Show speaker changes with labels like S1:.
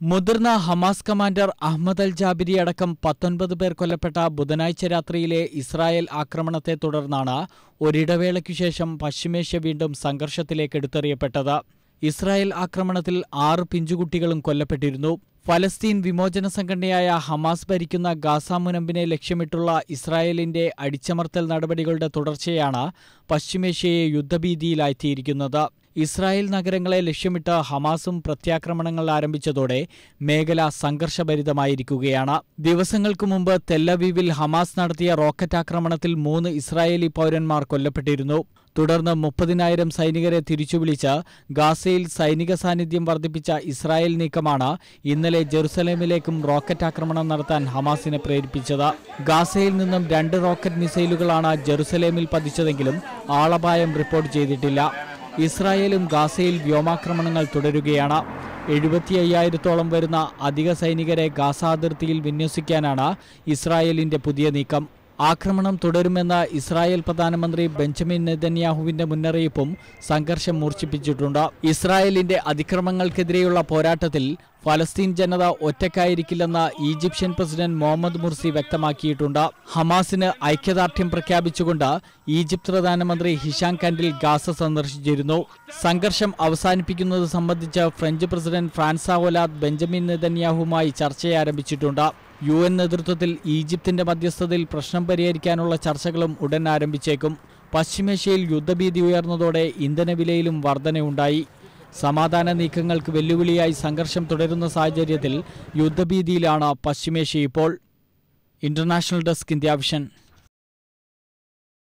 S1: മുതിർന്ന Hamas commander Ahmad അൽ ജാബിരി അടക്കം 19 പേർ കൊല്ലപ്പെട്ട ബുധനാഴ്ച രാത്രിയിലെ ഇസ്രായേൽ ആക്രമണത്തെ തുടർന്നാണ് ഒരിടവേളയ്ക്കു ശേഷം പശ്ചിമേഷ്യ വീണ്ടും സംഘർഷത്തിലേക്ക് എടുത്തെറിയപ്പെട്ടത്. ഇസ്രായേൽ ആക്രമണത്തിൽ 6 പിഞ്ചുകുട്ടികളും കൊല്ലപ്പെട്ടിരുന്നു. ഫലസ്തീൻ വിമോചന സംഘടനയായ ഹമാസ് ഭരിക്കുന്ന ഗാസ മുനമ്പിനെ ലക്ഷ്യമിട്ടുള്ള ഇസ്രായേലിന്റെ അടിച്ചമർത്തൽ നടപടികളുടെ തുടർച്ചയാണ് പശ്ചിമേഷ്യയെ യുദ്ധഭീതിയിലാഴ്ത്തിയിരിക്കുന്നത്. ഇസ്രായേൽ നഗരങ്ങളെ ലക്ഷ്യമിട്ട് ഹമാസും പ്രത്യാക്രമണങ്ങൾ ആരംഭിച്ചതോടെ മേഖല സംഘർഷഭരിതമായിരിക്കുകയാണ്. ദിവസങ്ങൾക്ക് മുമ്പ് തെല്ലവീവിൽ ഹമാസ് നടത്തിയ റോക്കറ്റ് ആക്രമണത്തിൽ 3 ഇസ്രായേലി പൗരന്മാർ കൊല്ലപ്പെട്ടിരുന്നു. തുടർന്ന് 30,000 സൈനികരെ തിരിച്ചുവിളിച്ച് ഗാസയിൽ സൈനിക സാന്നിധ്യം വർദ്ധിപ്പിച്ച ഇസ്രായേൽ നീക്കമാണ് ഇന്നലെ ജെറുസലേമിലേക്കും റോക്കറ്റ് ആക്രമണം നടത്താൻ ഹമാസിനെ പ്രേരിപ്പിച്ചത്. ഗാസയിൽ നിന്നും 2 റോക്കറ്റ് മിസൈലുകളാണ് ജെറുസലേമിൽ പതിച്ചതെങ്കിലും ആളപായം റിപ്പോർട്ട് ചെയ്തിട്ടില്ല. ഇസ്രായേലും ഗാസയിൽ വ്യോമാക്രമണങ്ങൾ തുടരുകയാണ്. 75,000-ഓളം വരുന്ന അധിക സൈനികരെ ഗാസ അതിർത്തിയിൽ വിന്യസിക്കാനാണ് ഇസ്രായേലിന്റെ പുതിയ നീക്കം. ആക്രമണം തുടരുമെന്ന ഇസ്രായേൽ പ്രധാനമന്ത്രി ബെഞ്ചമിൻ നെതന്യാഹുവിന്റെ മുന്നറിയിപ്പും സംഘർഷം മൂർച്ഛിപ്പിച്ചിട്ടുണ്ട്. ഇസ്രായേലിന്റെ അതിക്രമങ്ങൾക്കെതിരെയുള്ള പോരാട്ടത്തിൽ ഫലസ്തീൻ ജനത ഒറ്റയ്ക്കായിരിക്കില്ലെന്ന് ഈജിപ്ഷ്യൻ പ്രസിഡന്റ് മുഹമ്മദ് മുർസി വ്യക്തമാക്കിയിട്ടുണ്ട്. ഹമാസിന് ഐക്യദാർഢ്യം പ്രഖ്യാപിച്ചുകൊണ്ട് ഈജിപ്ത് പ്രധാനമന്ത്രി ഹിഷാം കൻഡിൽ ഗാസ സന്ദർശിച്ചിരുന്നു. സംഘർഷം അവസാനിപ്പിക്കുന്നത് സംബന്ധിച്ച് ഫ്രഞ്ച് പ്രസിഡന്റ് ഫ്രാൻസ ഒലാദ് ബെഞ്ചമിൻ നെതന്യാഹുവുമായി ചർച്ച ആരംഭിച്ചിട്ടുണ്ട്. UN നേതൃത്വത്തിൽ ഈജിപ്തിന്റെ മധ്യസ്ഥതയിൽ പ്രശ്നം പരിഹരിക്കാനുള്ള ചർച്ചകളും ഉടൻ ആരംഭിച്ചേക്കും. പശ്ചിമേഷ്യയിൽ യുദ്ധഭീതി ഉയർന്നതോടെ ഇന്ധനവിലയിലും വർധനയുണ്ടായി. സമാധാന നീക്കങ്ങൾക്ക് വെല്ലുവിളിയായി സംഘർഷം തുടരുന്ന സാഹചര്യത്തിൽ യുദ്ധഭീതിയിലാണ് പശ്ചിമേഷ്യ ഇപ്പോൾ. International desk, India vision.